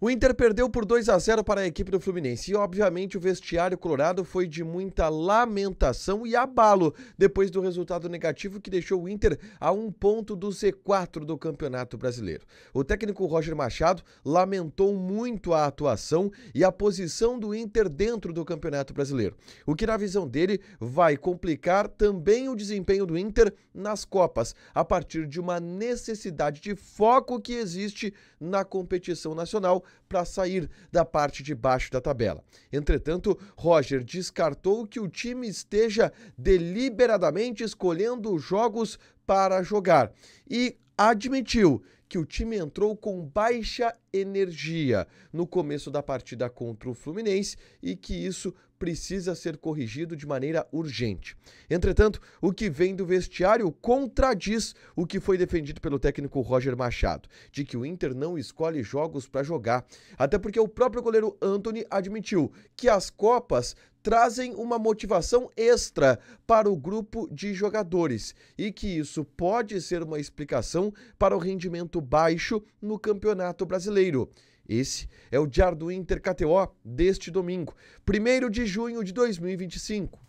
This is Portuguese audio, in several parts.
O Inter perdeu por 2-0 para a equipe do Fluminense e, obviamente, o vestiário colorado foi de muita lamentação e abalo depois do resultado negativo que deixou o Inter a 1 ponto do Z4 do Campeonato Brasileiro. O técnico Roger Machado lamentou muito a atuação e a posição do Inter dentro do Campeonato Brasileiro, o que, na visão dele, vai complicar também o desempenho do Inter nas Copas, a partir de uma necessidade de foco que existe na competição nacional para sair da parte de baixo da tabela. Entretanto, Roger descartou que o time esteja deliberadamente escolhendo jogos para jogar e admitiu que o time entrou com baixa energia no começo da partida contra o Fluminense e que isso precisa ser corrigido de maneira urgente. Entretanto, o que vem do vestiário contradiz o que foi defendido pelo técnico Roger Machado, de que o Inter não escolhe jogos para jogar, até porque o próprio goleiro Antony admitiu que as Copas trazem uma motivação extra para o grupo de jogadores e que isso pode ser uma explicação para o rendimento baixo no Campeonato Brasileiro. Esse é o Diário do Inter KTO deste domingo, 1º de junho de 2025.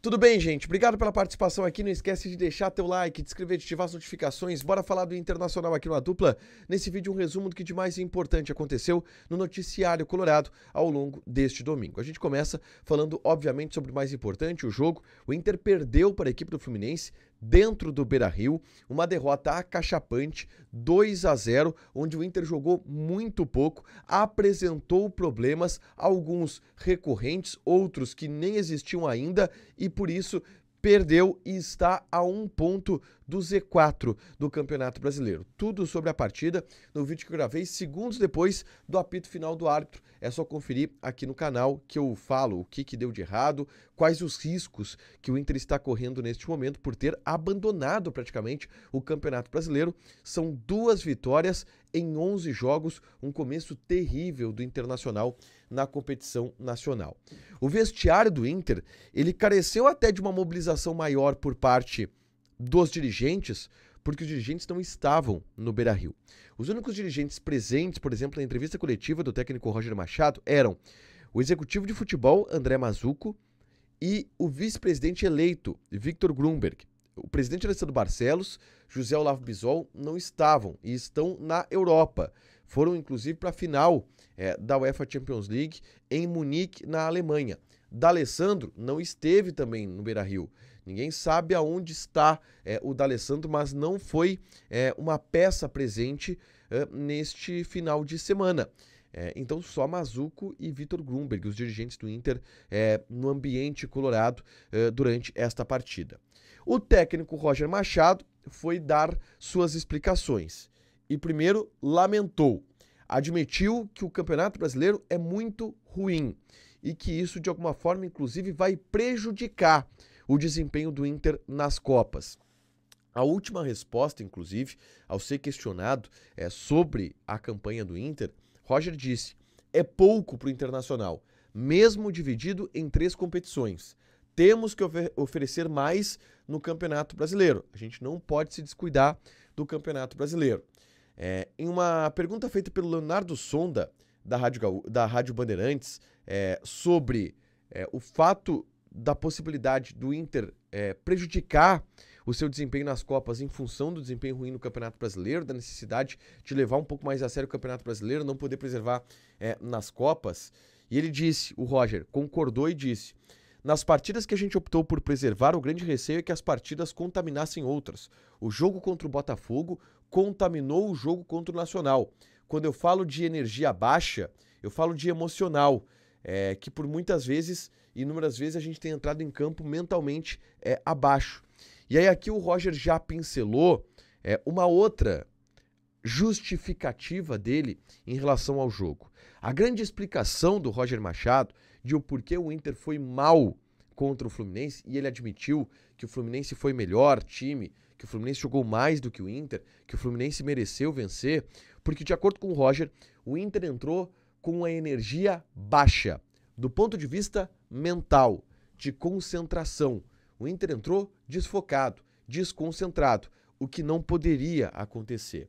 Tudo bem, gente? Obrigado pela participação aqui. Não esquece de deixar teu like, de inscrever, de ativar as notificações. Bora falar do Internacional aqui no A Dupla. Nesse vídeo, um resumo do que de mais importante aconteceu no noticiário colorado ao longo deste domingo. A gente começa falando, obviamente, sobre o mais importante, o jogo. O Inter perdeu para a equipe do Fluminense dentro do Beira-Rio, uma derrota acachapante, 2-0, onde o Inter jogou muito pouco, apresentou problemas, alguns recorrentes, outros que nem existiam ainda, e por isso perdeu e está a 1 ponto do Z4 do Campeonato Brasileiro. Tudo sobre a partida no vídeo que eu gravei segundos depois do apito final do árbitro. É só conferir aqui no canal que eu falo o que deu de errado, quais os riscos que o Inter está correndo neste momento por ter abandonado praticamente o Campeonato Brasileiro. São 2 vitórias em 11 jogos, um começo terrível do Internacional na competição nacional. O vestiário do Inter, ele careceu até de uma mobilização maior por parte dos dirigentes, porque os dirigentes não estavam no Beira-Rio. Os únicos dirigentes presentes, por exemplo, na entrevista coletiva do técnico Roger Machado, eram o executivo de futebol, André Mazzucco, e o vice-presidente eleito, Victor Grumberg. O presidente Alessandro Barcelos, José Olavo Bisol, não estavam e estão na Europa. Foram, inclusive, para a final da UEFA Champions League em Munique, na Alemanha. D'Alessandro não esteve também no Beira-Rio. Ninguém sabe aonde está o D'Alessandro, mas não foi uma peça presente neste final de semana. Então só Mazzucco e Victor Grumberg, os dirigentes do Inter, no ambiente colorado durante esta partida. O técnico Roger Machado foi dar suas explicações e primeiro lamentou, admitiu que o Campeonato Brasileiro é muito ruim e que isso de alguma forma inclusive vai prejudicar o desempenho do Inter nas Copas. A última resposta, inclusive, ao ser questionado sobre a campanha do Inter, Roger disse: é pouco para o Internacional, mesmo dividido em 3 competições. Temos que oferecer mais no Campeonato Brasileiro. A gente não pode se descuidar do Campeonato Brasileiro. Em uma pergunta feita pelo Leonardo Sonda, da Rádio Bandeirantes, sobre o fato da possibilidade do Inter prejudicar o seu desempenho nas Copas em função do desempenho ruim no Campeonato Brasileiro, da necessidade de levar um pouco mais a sério o Campeonato Brasileiro, não poder preservar nas Copas. E ele disse, o Roger concordou e disse: nas partidas que a gente optou por preservar, o grande receio é que as partidas contaminassem outras. O jogo contra o Botafogo contaminou o jogo contra o Nacional. Quando eu falo de energia baixa, eu falo de emocional, que por muitas vezes, inúmeras vezes, a gente tem entrado em campo mentalmente abaixo. E aí aqui o Roger já pincelou uma outra justificativa dele em relação ao jogo. A grande explicação do Roger Machado de o porquê o Inter foi mal contra o Fluminense, e ele admitiu que o Fluminense foi melhor time, que o Fluminense jogou mais do que o Inter, que o Fluminense mereceu vencer, porque de acordo com o Roger, o Inter entrou com a energia baixa, do ponto de vista mental, de concentração. O Inter entrou desfocado, desconcentrado. o que não poderia acontecer.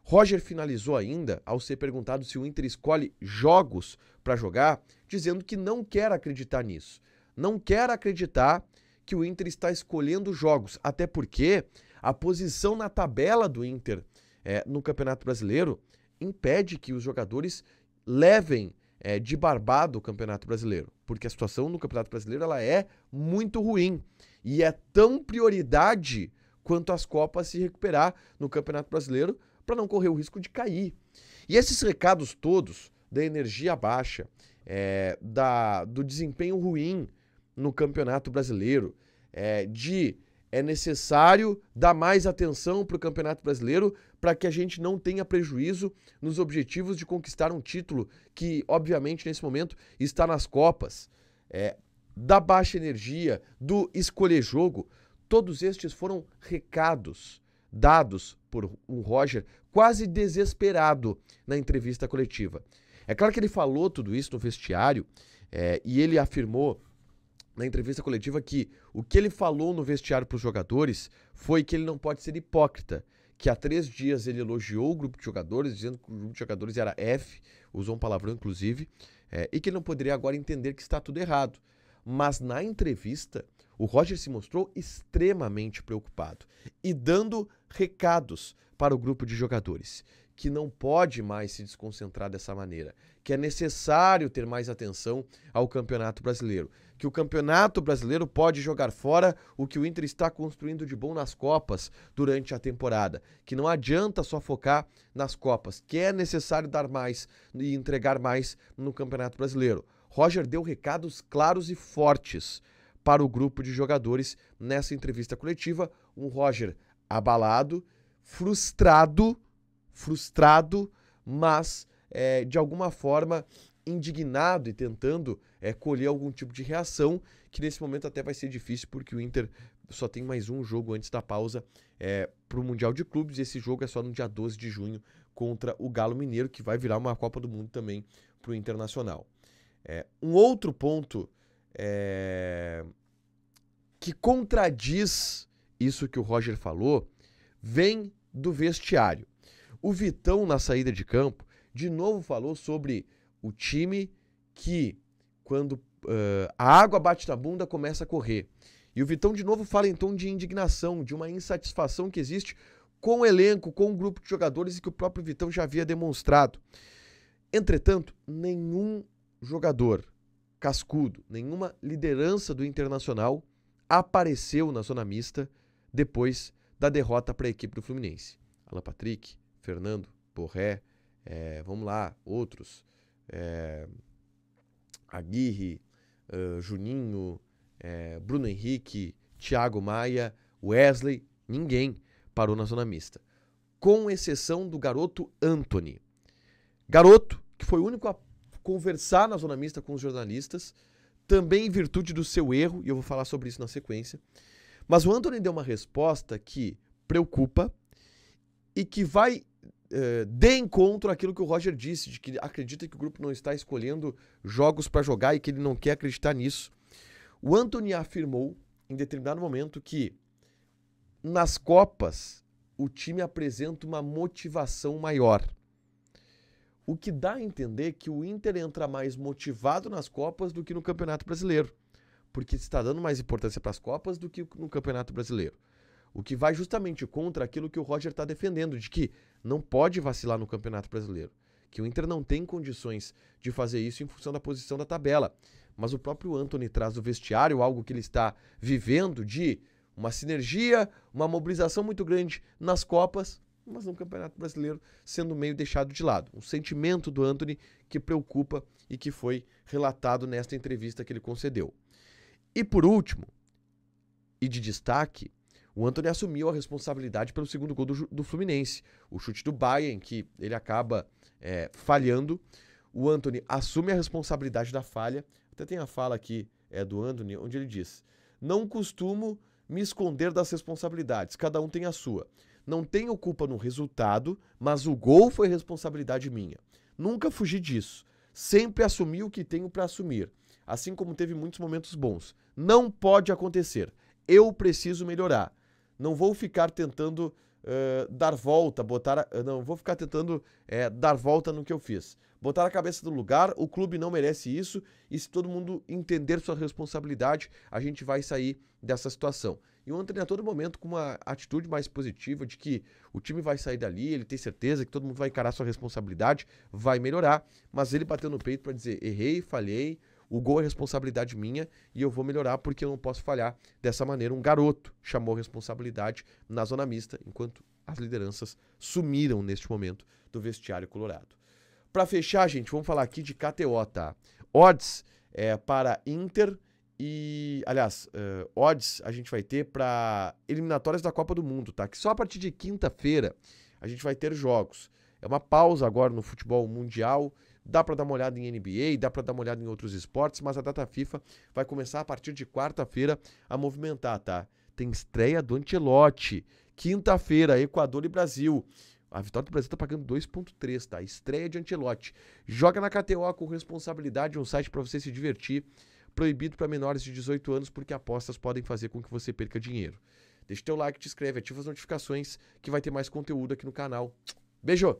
Roger finalizou ainda ao ser perguntado se o Inter escolhe jogos para jogar, dizendo que não quer acreditar nisso. Não quer acreditar que o Inter está escolhendo jogos, até porque a posição na tabela do Inter no Campeonato Brasileiro impede que os jogadores levem de barbado o Campeonato Brasileiro, porque a situação no Campeonato Brasileiro ela é muito ruim e é tão prioridade quanto as Copas se recuperar no Campeonato Brasileiro para não correr o risco de cair. E esses recados todos da energia baixa, do desempenho ruim no Campeonato Brasileiro, é necessário dar mais atenção para o Campeonato Brasileiro para que a gente não tenha prejuízo nos objetivos de conquistar um título que, obviamente, nesse momento está nas Copas, da baixa energia, do escolher jogo. Todos estes foram recados dados por um Roger quase desesperado na entrevista coletiva. É claro que ele falou tudo isso no vestiário e ele afirmou na entrevista coletiva que o que ele falou no vestiário para os jogadores foi que ele não pode ser hipócrita, que há 3 dias ele elogiou o grupo de jogadores, dizendo que o grupo de jogadores era F, usou um palavrão inclusive, e que ele não poderia agora entender que está tudo errado. Mas na entrevista, o Roger se mostrou extremamente preocupado e dando recados para o grupo de jogadores, que não pode mais se desconcentrar dessa maneira, que é necessário ter mais atenção ao Campeonato Brasileiro, que o Campeonato Brasileiro pode jogar fora o que o Inter está construindo de bom nas Copas durante a temporada, que não adianta só focar nas Copas, que é necessário dar mais e entregar mais no Campeonato Brasileiro. Roger deu recados claros e fortes para o grupo de jogadores nessa entrevista coletiva, um Roger abalado, frustrado, mas de alguma forma indignado e tentando colher algum tipo de reação, que nesse momento até vai ser difícil, porque o Inter só tem mais um jogo antes da pausa para o Mundial de Clubes, e esse jogo é só no dia 12 de junho contra o Galo Mineiro, que vai virar uma Copa do Mundo também para o Internacional. Um outro ponto que contradiz isso que o Roger falou vem do vestiário. O Vitão, na saída de campo, de novo falou sobre o time que, quando a água bate na bunda, começa a correr. E o Vitão, de novo, fala em tom de indignação, de uma insatisfação que existe com o elenco, com o grupo de jogadores e que o próprio Vitão já havia demonstrado. Entretanto, nenhum jogador cascudo, nenhuma liderança do Internacional apareceu na zona mista depois da derrota para a equipe do Fluminense. Alan Patrick, Fernando, Borré, vamos lá, outros, Aguirre, Juninho, Bruno Henrique, Thiago Maia, Wesley, ninguém parou na zona mista, com exceção do garoto Antony. Garoto que foi o único a conversar na zona mista com os jornalistas, também em virtude do seu erro, e eu vou falar sobre isso na sequência. Mas o Antony deu uma resposta que preocupa e que vai de encontro àquilo que o Roger disse, de que acredita que o grupo não está escolhendo jogos para jogar e que ele não quer acreditar nisso. O Antony afirmou, em determinado momento, que nas Copas o time apresenta uma motivação maior. O que dá a entender que o Inter entra mais motivado nas Copas do que no Campeonato Brasileiro, porque está dando mais importância para as Copas do que no Campeonato Brasileiro. O que vai justamente contra aquilo que o Roger está defendendo, de que não pode vacilar no Campeonato Brasileiro, que o Inter não tem condições de fazer isso em função da posição da tabela. Mas o próprio Antony traz do vestiário algo que ele está vivendo de uma sinergia, uma mobilização muito grande nas Copas, mas no Campeonato Brasileiro sendo meio deixado de lado. Um sentimento do Antony que preocupa e que foi relatado nesta entrevista que ele concedeu. E por último, e de destaque, o Antony assumiu a responsabilidade pelo segundo gol do Fluminense. O chute do Bayern, que ele acaba falhando. O Antony assume a responsabilidade da falha. Até tem a fala aqui do Antony, onde ele diz: não costumo me esconder das responsabilidades, cada um tem a sua. Não tenho culpa no resultado, mas o gol foi responsabilidade minha. Nunca fugi disso. Sempre assumi o que tenho para assumir. Assim como teve muitos momentos bons. Não pode acontecer. Eu preciso melhorar. Não vou ficar tentando dar volta, não, vou ficar tentando dar volta no que eu fiz. Botar a cabeça no lugar, o clube não merece isso, e se todo mundo entender sua responsabilidade, a gente vai sair dessa situação. E o Antony a todo momento com uma atitude mais positiva de que o time vai sair dali, ele tem certeza que todo mundo vai encarar sua responsabilidade, vai melhorar, mas ele bateu no peito para dizer, errei, falhei, o gol é responsabilidade minha e eu vou melhorar porque eu não posso falhar dessa maneira. Um garoto chamou a responsabilidade na zona mista, enquanto as lideranças sumiram neste momento do vestiário colorado. Para fechar, gente, vamos falar aqui de KTO, tá? Odds para Inter e, aliás, odds a gente vai ter para eliminatórias da Copa do Mundo, tá? Que só a partir de quinta-feira a gente vai ter jogos. É uma pausa agora no futebol mundial. Dá para dar uma olhada em NBA, dá para dar uma olhada em outros esportes, mas a data FIFA vai começar a partir de quarta-feira a movimentar, tá? Tem estreia do Ancelotti. Quinta-feira, Equador e Brasil. A vitória do Brasil tá pagando 2,3, tá? Estreia de Ancelotti. Joga na KTO com responsabilidade, um site para você se divertir. Proibido para menores de 18 anos, porque apostas podem fazer com que você perca dinheiro. Deixa o teu like, te inscreve, ativa as notificações, que vai ter mais conteúdo aqui no canal. Beijo!